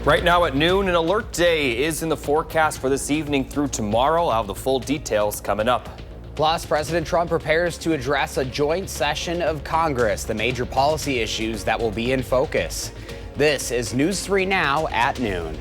Right now at noon, an alert day is in the forecast for this evening through tomorrow. I'll have the full details coming up. Plus, President Trump prepares to address a joint session of Congress, the major policy issues that will be in focus. This is News 3 Now at noon.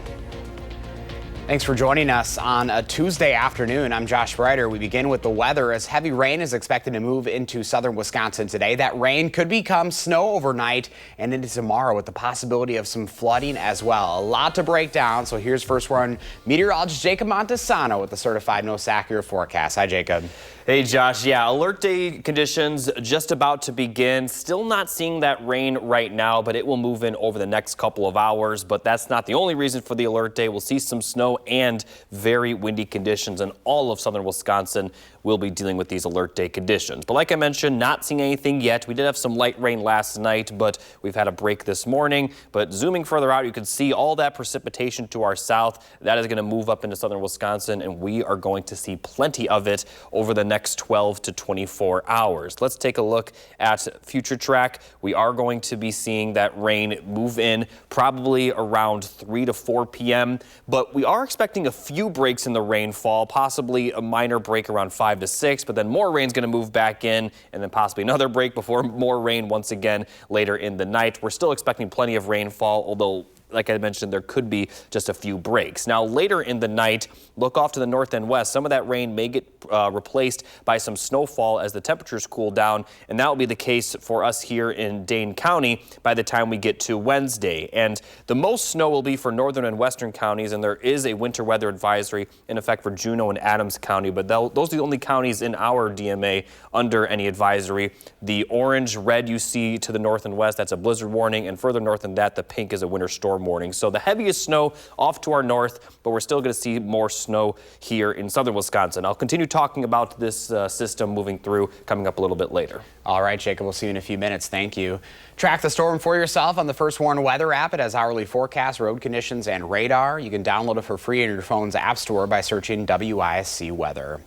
Thanks for joining us on a Tuesday afternoon. I'm Josh Ryder. We begin with the weather as heavy rain is expected to move into southern Wisconsin today. That rain could become snow overnight and into tomorrow with the possibility of some flooding as well. A lot to break down. So here's first one meteorologist Jacob Montesano with the certified most accurate forecast. Hi, Jacob. Hey, Josh. Yeah, alert day conditions just about to begin. Still not seeing that rain right now, but it will move in over the next couple of hours. But that's not the only reason for the alert day. We'll see some snow and very windy conditions, and all of southern Wisconsin will be dealing with these alert day conditions. But like I mentioned, not seeing anything yet. We did have some light rain last night, but we've had a break this morning. But zooming further out, you can see all that precipitation to our south. That is going to move up into southern Wisconsin, and we are going to see plenty of it over the next 12 to 24 hours. Let's take a look at future track. We are going to be seeing that rain move in probably around 3 to 4 p.m., but we are expecting a few breaks in the rainfall, possibly a minor break around 5 to 6, but then more rain is going to move back in, and then possibly another break before more rain once again later in the night. We're still expecting plenty of rainfall, although like I mentioned, there could be just a few breaks. Now, later in the night, look off to the north and west. Some of that rain may get replaced by some snowfall as the temperatures cool down, and that will be the case for us here in Dane County by the time we get to Wednesday. And the most snow will be for northern and western counties, and there is a winter weather advisory in effect for Juneau and Adams County, but those are the only counties in our DMA under any advisory. The orange, red you see to the north and west, that's a blizzard warning, and further north than that, the pink is a winter storm warning. So the heaviest snow off to our north, but we're still going to see more snow here in southern Wisconsin. I'll continue talking about this system moving through coming up a little bit later. All right, Jacob, we'll see you in a few minutes. Thank you. Track the storm for yourself on the First Warn weather app. It has hourly forecasts, road conditions, and radar. You can download it for free in your phone's app store by searching WISC weather.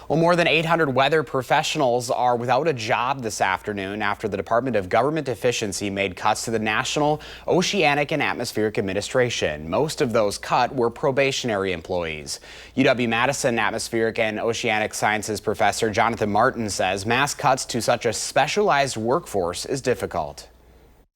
Well, more than 800 weather professionals are without a job this afternoon after the Department of Government Efficiency made cuts to the National Oceanic and Atmospheric Administration. Most of those cut were probationary employees. UW-Madison Atmospheric and Oceanic Sciences professor Jonathan Martin says mass cuts to such a specialized workforce is difficult.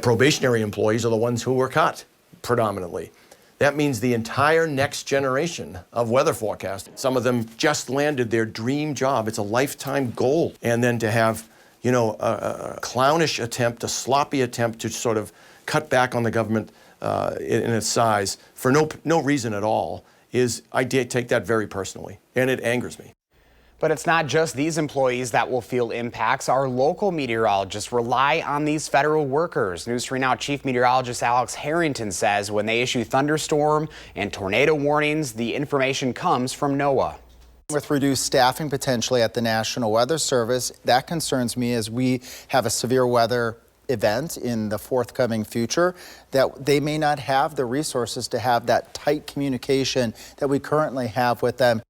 Probationary employees are the ones who were cut predominantly. That means the entire next generation of weather forecast. Some of them just landed their dream job. It's a lifetime goal. And then to have, a clownish attempt, a sloppy attempt to sort of cut back on the government in its size for no reason at all I take that very personally, and it angers me. But it's not just these employees that will feel impacts. Our local meteorologists rely on these federal workers. News 3 Now Chief Meteorologist Alex Harrington says when they issue thunderstorm and tornado warnings, the information comes from NOAA. With reduced staffing potentially at the National Weather Service, that concerns me as we have a severe weather event in the forthcoming future, that they may not have the resources to have that tight communication that we currently have with them.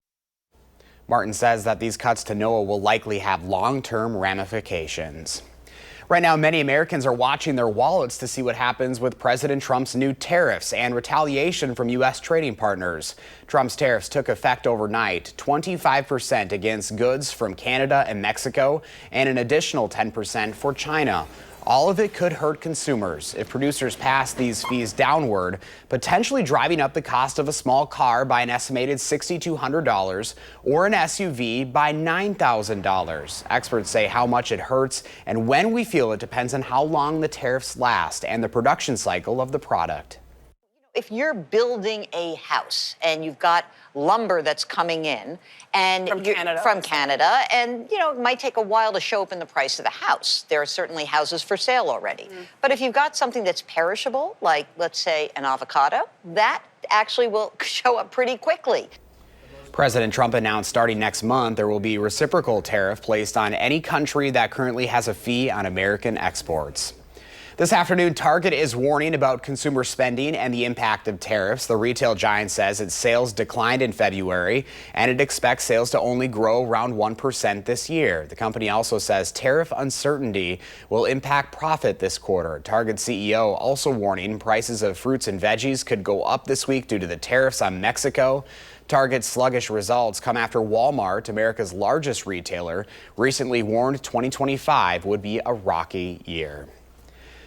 Martin says that these cuts to NOAA will likely have long-term ramifications. Right now, many Americans are watching their wallets to see what happens with President Trump's new tariffs and retaliation from U.S. trading partners. Trump's tariffs took effect overnight, 25% against goods from Canada and Mexico, and an additional 10% for China. All of it could hurt consumers if producers pass these fees downward, potentially driving up the cost of a small car by an estimated $6,200 or an SUV by $9,000. Experts say how much it hurts and when we feel it depends on how long the tariffs last and the production cycle of the product. If you're building a house and you've got lumber that's coming in and from Canada, and it might take a while to show up in the price of the house. There are certainly houses for sale already. But if you've got something that's perishable, like let's say an avocado, that actually will show up pretty quickly. President Trump announced starting next month there will be reciprocal tariff placed on any country that currently has a fee on American exports. This afternoon, Target is warning about consumer spending and the impact of tariffs. The retail giant says its sales declined in February, and it expects sales to only grow around 1% this year. The company also says tariff uncertainty will impact profit this quarter. Target CEO also warning prices of fruits and veggies could go up this week due to the tariffs on Mexico. Target's sluggish results come after Walmart, America's largest retailer, recently warned 2025 would be a rocky year.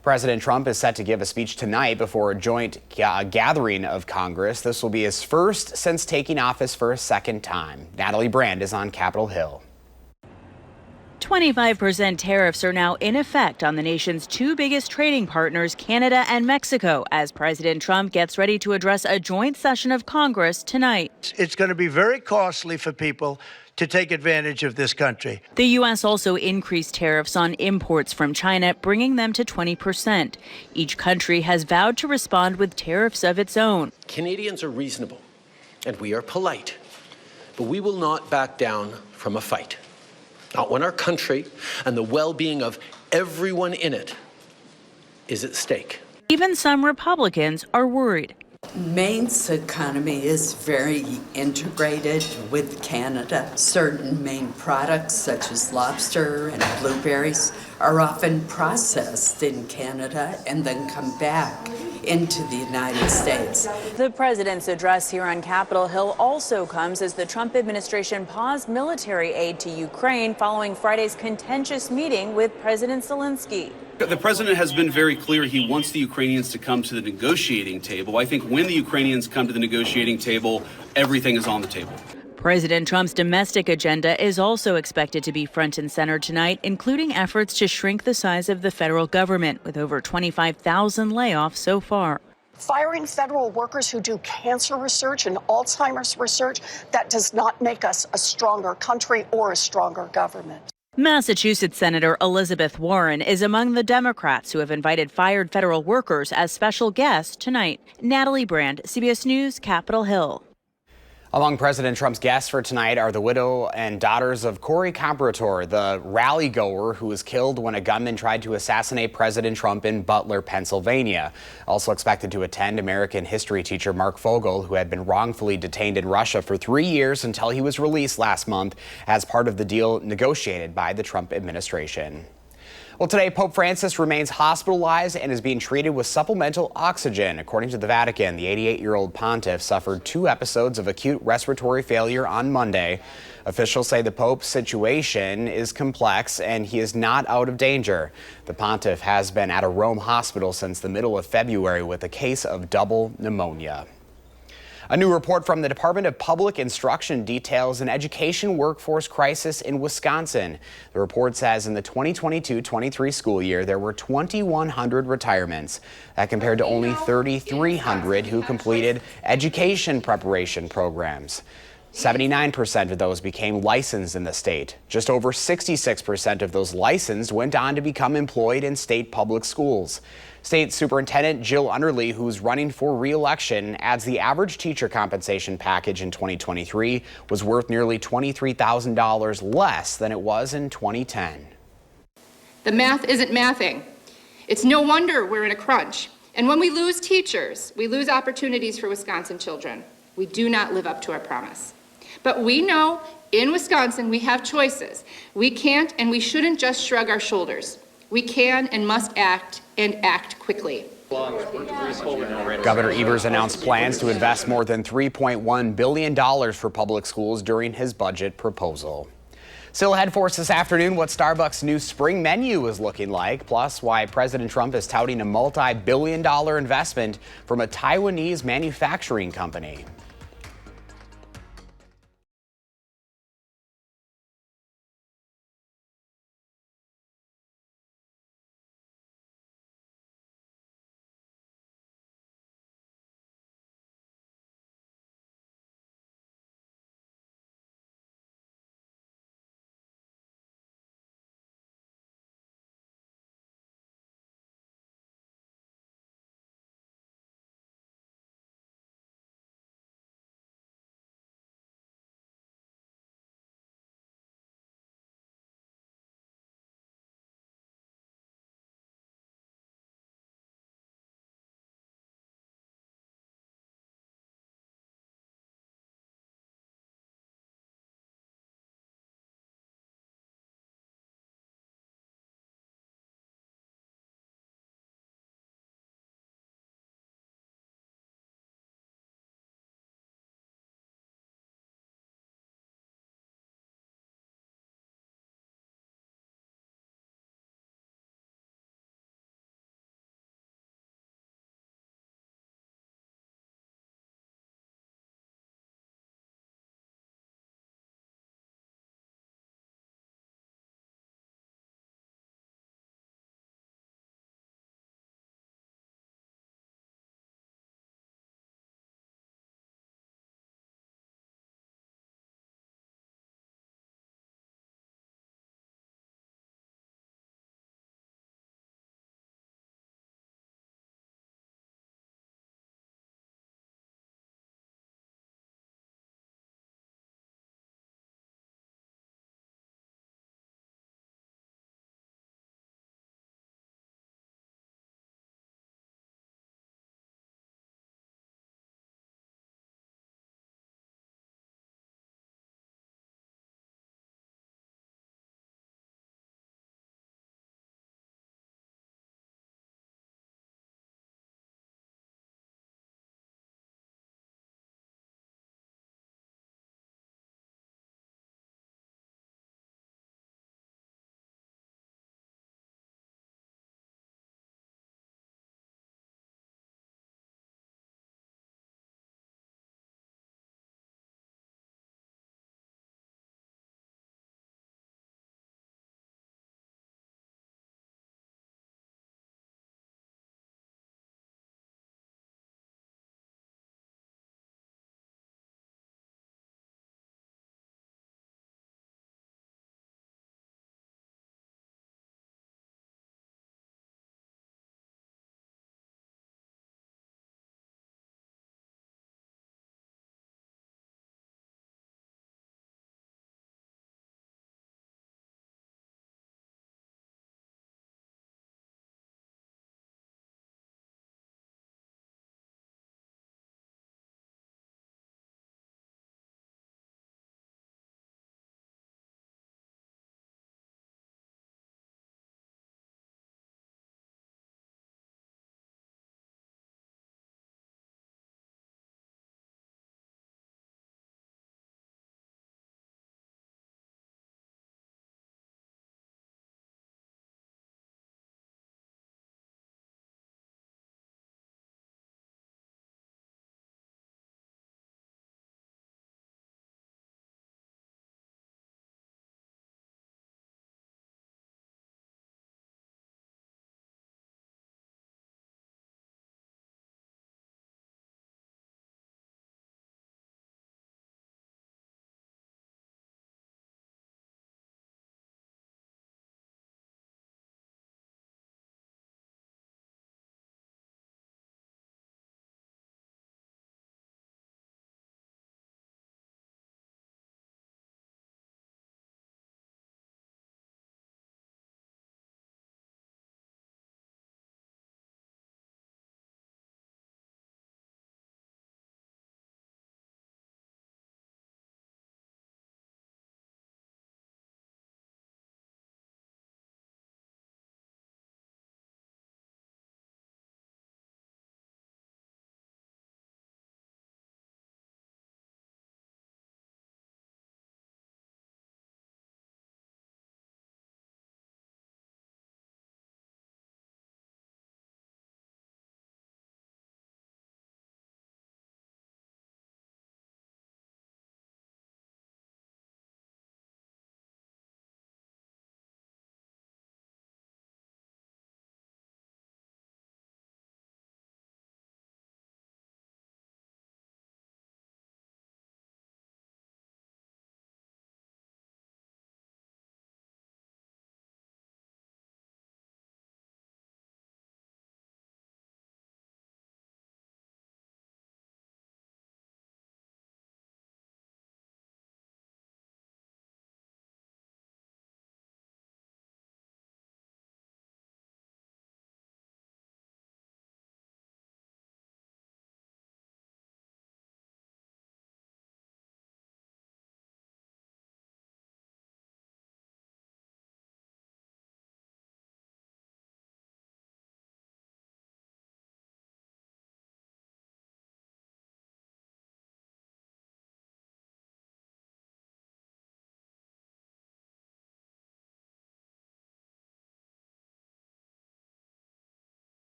President Trump is set to give a speech tonight before a joint gathering of Congress. This will be his first since taking office for a second time. Natalie Brand is on Capitol Hill. 25% tariffs are now in effect on the nation's two biggest trading partners, Canada and Mexico, as President Trump gets ready to address a joint session of Congress tonight. It's going to be very costly for people to take advantage of this country. The U.S. also increased tariffs on imports from China, bringing them to 20%. Each country has vowed to respond with tariffs of its own. Canadians are reasonable, and we are polite, but we will not back down from a fight. Not when our country and the well-being of everyone in it is at stake. Even some Republicans are worried. Maine's economy is very integrated with Canada. Certain Maine products, such as lobster and blueberries, are often processed in Canada and then come back into the United States. The president's address here on Capitol Hill also comes as the Trump administration paused military aid to Ukraine following Friday's contentious meeting with President Zelensky. The president has been very clear he wants the Ukrainians to come to the negotiating table. I think when the Ukrainians come to the negotiating table, everything is on the table. President Trump's domestic agenda is also expected to be front and center tonight, including efforts to shrink the size of the federal government, with over 25,000 layoffs so far. Firing federal workers who do cancer research and Alzheimer's research, that does not make us a stronger country or a stronger government. Massachusetts Senator Elizabeth Warren is among the Democrats who have invited fired federal workers as special guests tonight. Natalie Brand, CBS News, Capitol Hill. Among President Trump's guests for tonight are the widow and daughters of Corey Comparator, the rally-goer who was killed when a gunman tried to assassinate President Trump in Butler, Pennsylvania. Also expected to attend American history teacher Mark Fogel, who had been wrongfully detained in Russia for 3 years until he was released last month as part of the deal negotiated by the Trump administration. Well, today, Pope Francis remains hospitalized and is being treated with supplemental oxygen. According to the Vatican, the 88-year-old pontiff suffered 2 episodes of acute respiratory failure on Monday. Officials say the Pope's situation is complex and he is not out of danger. The pontiff has been at a Rome hospital since the middle of February with a case of double pneumonia. A new report from the Department of Public Instruction details an education workforce crisis in Wisconsin. The report says in the 2022-23 school year, there were 2,100 retirements. That compared to only 3,300 who completed education preparation programs. 79% of those became licensed in the state. Just over 66% of those licensed went on to become employed in state public schools. State Superintendent Jill Underly, who's running for re-election, adds the average teacher compensation package in 2023 was worth nearly $23,000 less than it was in 2010. The math isn't mathing. It's no wonder we're in a crunch. And when we lose teachers, we lose opportunities for Wisconsin children. We do not live up to our promise. But we know in Wisconsin we have choices. We can't and we shouldn't just shrug our shoulders. We can and must act, and act quickly. Governor Evers announced plans to invest more than $3.1 billion for public schools during his budget proposal. Still ahead for us this afternoon, what Starbucks' new spring menu is looking like, plus why President Trump is touting a multi-billion-dollar investment from a Taiwanese manufacturing company.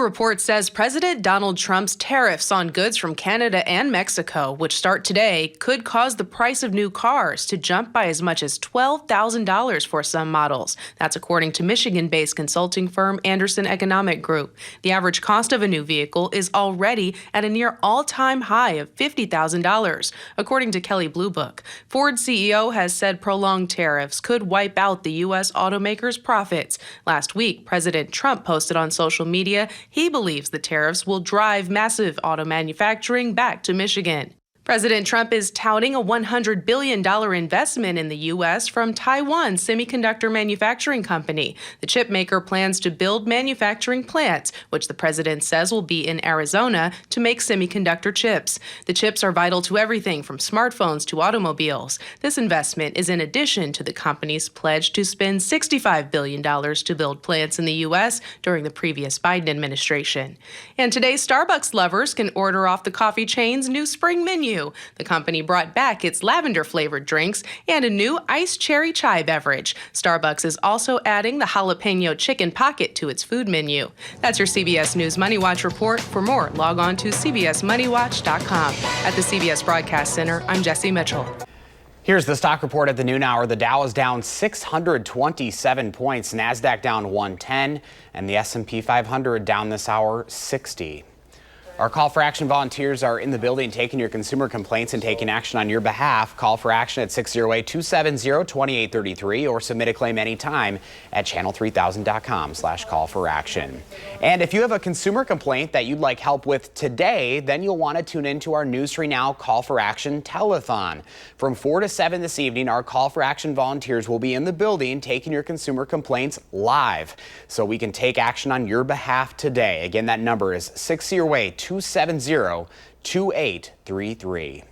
new report says President Donald Trump's tariffs on goods from Canada and Mexico, which start today, could cause the price of new cars to jump by as much as $12,000 for some models. That's according to Michigan-based consulting firm Anderson Economic Group. The average cost of a new vehicle is already at a near all-time high of $50,000, according to Kelley Blue Book. Ford's CEO has said prolonged tariffs could wipe out the U.S. automakers' profits. Last week, President Trump posted on social media he believes the tariffs will drive massive auto manufacturing back to Michigan. President Trump is touting a $100 billion investment in the U.S. from Taiwan Semiconductor Manufacturing Company. The chip maker plans to build manufacturing plants, which the president says will be in Arizona, to make semiconductor chips. The chips are vital to everything from smartphones to automobiles. This investment is in addition to the company's pledge to spend $65 billion to build plants in the U.S. during the previous Biden administration. And today, Starbucks lovers can order off the coffee chain's new spring menu. The company brought back its lavender-flavored drinks and a new iced cherry chai beverage. Starbucks is also adding the jalapeno chicken pocket to its food menu. That's your CBS News Money Watch report. For more, log on to cbsmoneywatch.com. At the CBS Broadcast Center, I'm Jesse Mitchell. Here's the stock report at the noon hour. The Dow is down 627 points, NASDAQ down 110, and the S&P 500 down this hour 60. Our Call for Action volunteers are in the building taking your consumer complaints and taking action on your behalf. Call for action at 608-270-2833 or submit a claim anytime at channel3000.com/call-for-action. And if you have a consumer complaint that you'd like help with today, then you'll want to tune into our News 3 Now Call for Action telethon. From 4 to 7 this evening, our Call for Action volunteers will be in the building taking your consumer complaints live so we can take action on your behalf today. Again, that number is 608-270-2833.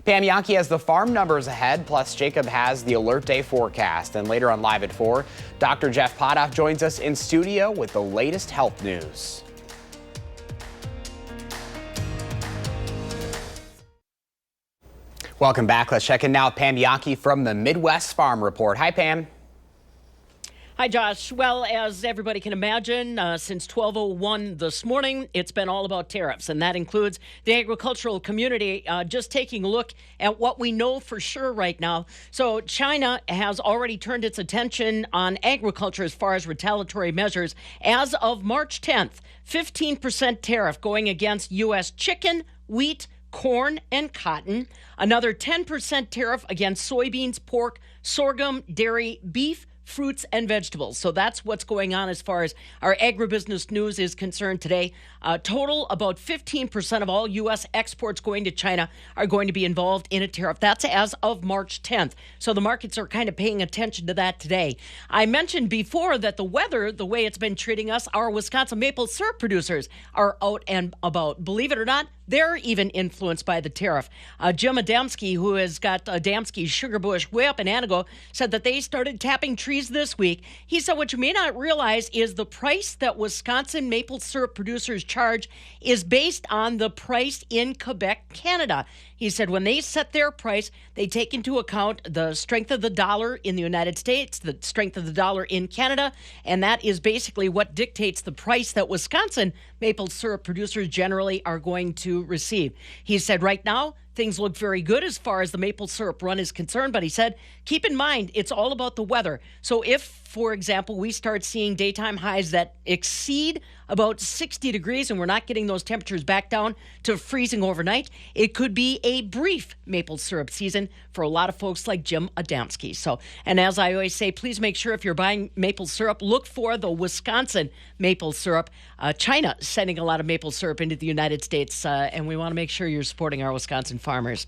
Pam Yankee has the farm numbers ahead, plus Jacob has the alert day forecast. And later on Live at 4, Dr. Jeff Potoff joins us in studio with the latest health news. Welcome back. Let's check in now with Pam Yankee from the Midwest Farm Report. Hi, Pam. Hi, Josh. Well, as everybody can imagine, since 12:01 this morning, it's been all about tariffs, and that includes the agricultural community just taking a look at what we know for sure right now. So China has already turned its attention on agriculture as far as retaliatory measures. As of March 10th, 15% tariff going against U.S. chicken, wheat, corn, and cotton. Another 10% tariff against soybeans, pork, sorghum, dairy, beef, fruits and vegetables. So that's what's going on as far as our agribusiness news is concerned today. Total, about 15% of all U.S. exports going to China are going to be involved in a tariff. That's as of March 10th. So the markets are kind of paying attention to that today. I mentioned before that the weather, the way it's been treating us, our Wisconsin maple syrup producers are out and about. Believe it or not, they're even influenced by the tariff. Jim Adamski, who has got Adamski's Sugar Bush way up in Anago, said that they started tapping trees this week. He said what you may not realize is the price that Wisconsin maple syrup producers charge is based on the price in Quebec, Canada. He said when they set their price, they take into account the strength of the dollar in the United States, the strength of the dollar in Canada, and that is basically what dictates the price that Wisconsin maple syrup producers generally are going to receive. He said right now, things look very good as far as the maple syrup run is concerned, but he said, keep in mind, it's all about the weather. So if, for example, we start seeing daytime highs that exceed about 60 degrees and we're not getting those temperatures back down to freezing overnight, it could be a brief maple syrup season for a lot of folks like Jim Adamski. So, and as I always say, please make sure if you're buying maple syrup, look for the Wisconsin maple syrup. China sending a lot of maple syrup into the United States, and we want to make sure you're supporting our Wisconsin farmers.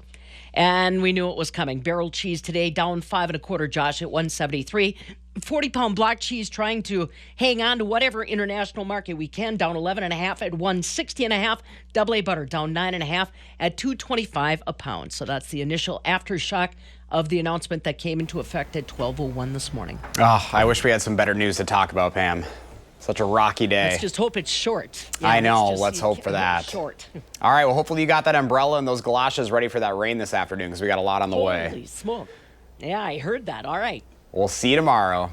And we knew it was coming. Barrel cheese today down 5 1/4, Josh, at 173. 40-pound block cheese trying to hang on to whatever international market we can, down 11.5 at 160.5. Double A butter down 9.5 at 225 a pound. So that's the initial aftershock of the announcement that came into effect at 12:01 this morning. Oh, I wish we had some better news to talk about, Pam. Such a rocky day. Let's just hope it's short. Yeah, I know. Let's hope for that. Short. All right. Well, hopefully you got that umbrella and those galoshes ready for that rain this afternoon because we got a lot on the way. Holy smoke. Yeah, I heard that. All right. We'll see you tomorrow.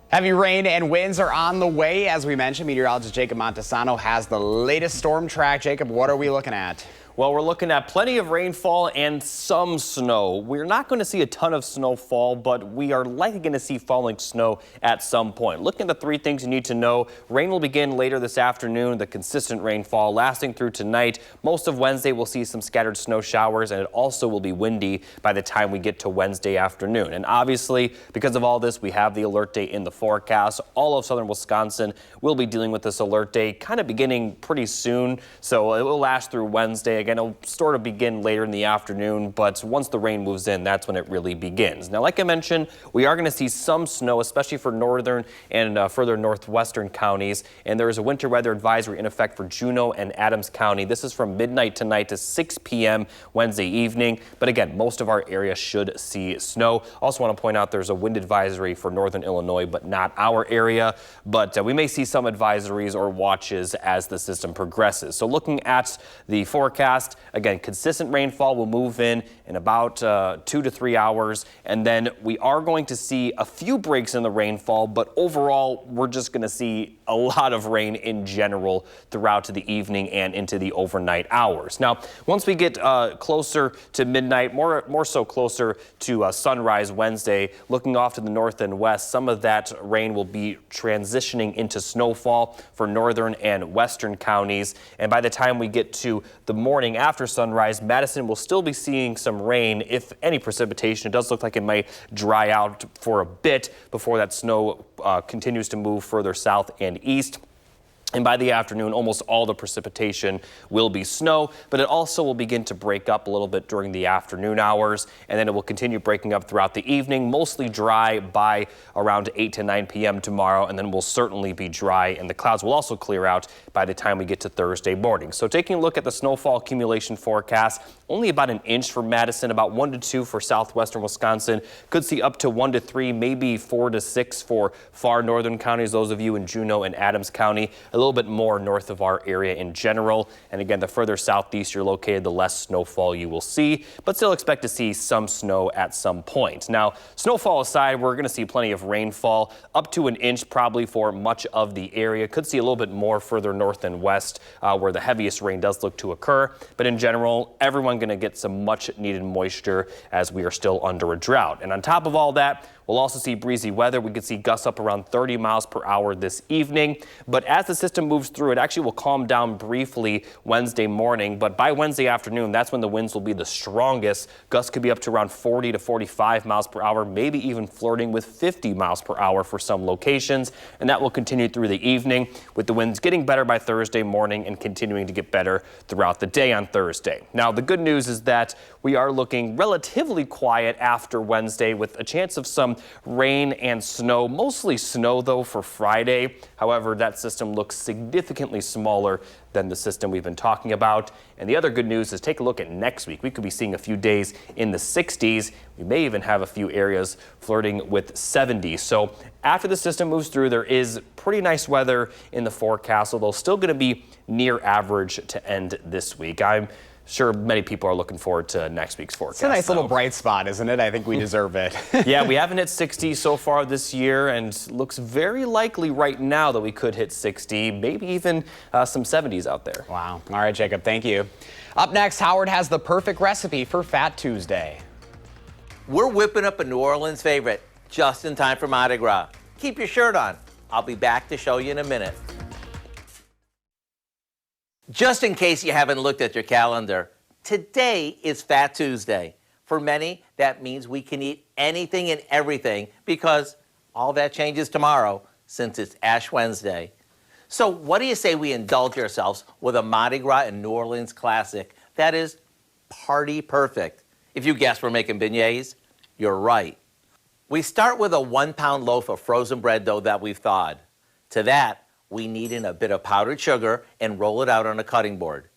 Heavy rain and winds are on the way. As we mentioned, meteorologist Jacob Montesano has the latest storm track. Jacob, what are we looking at? Well, we're looking at plenty of rainfall and some snow. We're not going to see a ton of snowfall, but we are likely going to see falling snow at some point. Looking at the three things you need to know, rain will begin later this afternoon, the consistent rainfall lasting through tonight. Most of Wednesday we'll see some scattered snow showers, and it also will be windy by the time we get to Wednesday afternoon. And obviously, because of all this, we have the alert day in the forecast. All of southern Wisconsin will be dealing with this alert day kind of beginning pretty soon, so it will last through Wednesday. Again, it'll sort of begin later in the afternoon, but once the rain moves in, that's when it really begins. Now, like I mentioned, we are going to see some snow, especially for northern and further northwestern counties, and there is a winter weather advisory in effect for Juneau and Adams County. This is from midnight tonight to 6 p.m. Wednesday evening, but again, most of our area should see snow. Also want to point out there's a wind advisory for northern Illinois, but not our area, but we may see some advisories or watches as the system progresses. So looking at the forecast, again, consistent rainfall will move in about 2 to 3 hours, and then we are going to see a few breaks in the rainfall, but overall we're just going to see a lot of rain in general throughout the evening and into the overnight hours. Now, once we get closer to midnight, more so closer to sunrise Wednesday, looking off to the north and west, some of that rain will be transitioning into snowfall for northern and western counties, and by the time we get to the morning after sunrise, Madison will still be seeing some rain, if any precipitation. It does look like it might dry out for a bit before that snow continues to move further south and east. And by the afternoon, almost all the precipitation will be snow, but it also will begin to break up a little bit during the afternoon hours, and then it will continue breaking up throughout the evening, mostly dry by around 8 to 9 p.m. tomorrow, and then will certainly be dry, and the clouds will also clear out by the time we get to Thursday morning. So taking a look at the snowfall accumulation forecast, only about an inch for Madison, about 1 to 2 for southwestern Wisconsin. Could see up to 1 to 3, maybe 4 to 6 for far northern counties, those of you in Juneau and Adams County. A little bit more north of our area in general. And again, the further southeast you're located, the less snowfall you will see, but still expect to see some snow at some point. Now, snowfall aside, we're going to see plenty of rainfall, up to an inch probably for much of the area. Could see a little bit more further north and west where the heaviest rain does look to occur. But in general, everyone going to get some much needed moisture as we are still under a drought. And on top of all that, we'll also see breezy weather. We could see gusts up around 30 miles per hour this evening. But as the system moves through, it actually will calm down briefly Wednesday morning. But by Wednesday afternoon, that's when the winds will be the strongest. Gusts could be up to around 40 to 45 miles per hour, maybe even flirting with 50 miles per hour for some locations. And that will continue through the evening, with the winds getting better by Thursday morning and continuing to get better throughout the day on Thursday. Now, the good news is that we are looking relatively quiet after Wednesday, with a chance of some rain and snow, mostly snow though for Friday. However, that system looks significantly smaller than the system we've been talking about. And the other good news is take a look at next week. We could be seeing a few days in the 60s. We may even have a few areas flirting with 70s. So after the system moves through, there is pretty nice weather in the forecast, although still going to be near average to end this week. I'm sure many people are looking forward to next week's forecast. It's a nice little bright spot, isn't it? I think we deserve it. Yeah, we haven't hit 60 so far this year, and looks very likely right now that we could hit 60, maybe even some 70s out there. Wow. All right, Jacob, thank you. Up next, Howard has the perfect recipe for Fat Tuesday. We're whipping up a New Orleans favorite just in time for Mardi Gras. Keep your shirt on. I'll be back to show you in a minute. Just in case you haven't looked at your calendar, today is Fat Tuesday. For many, that means we can eat anything and everything, because all that changes tomorrow since it's Ash Wednesday. So what do you say we indulge ourselves with a Mardi Gras and New Orleans classic that is party perfect? If you guessed we're making beignets, you're right. We start with a 1-pound loaf of frozen bread dough that we've thawed. To that, we knead in a bit of powdered sugar and roll it out on a cutting board.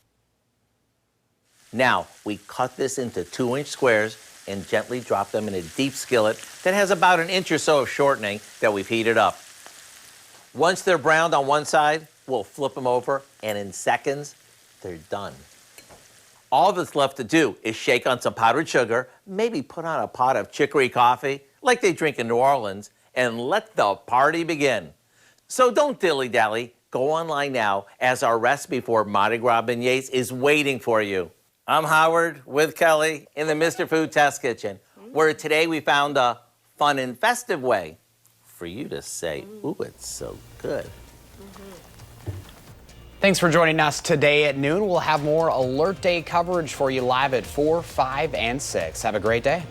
Now, we cut this into 2-inch squares and gently drop them in a deep skillet that has about an inch or so of shortening that we've heated up. Once they're browned on one side, we'll flip them over, and in seconds, they're done. All that's left to do is shake on some powdered sugar, maybe put on a pot of chicory coffee, like they drink in New Orleans, and let the party begin. So don't dilly-dally. Go online now, as our recipe for Mardi Gras beignets is waiting for you. I'm Howard with Kelly in the Mr. Food Test Kitchen, where today we found a fun and festive way for you to say, ooh, it's so good. Thanks for joining us today at noon. We'll have more Alert Day coverage for you live at 4, 5, and 6. Have a great day.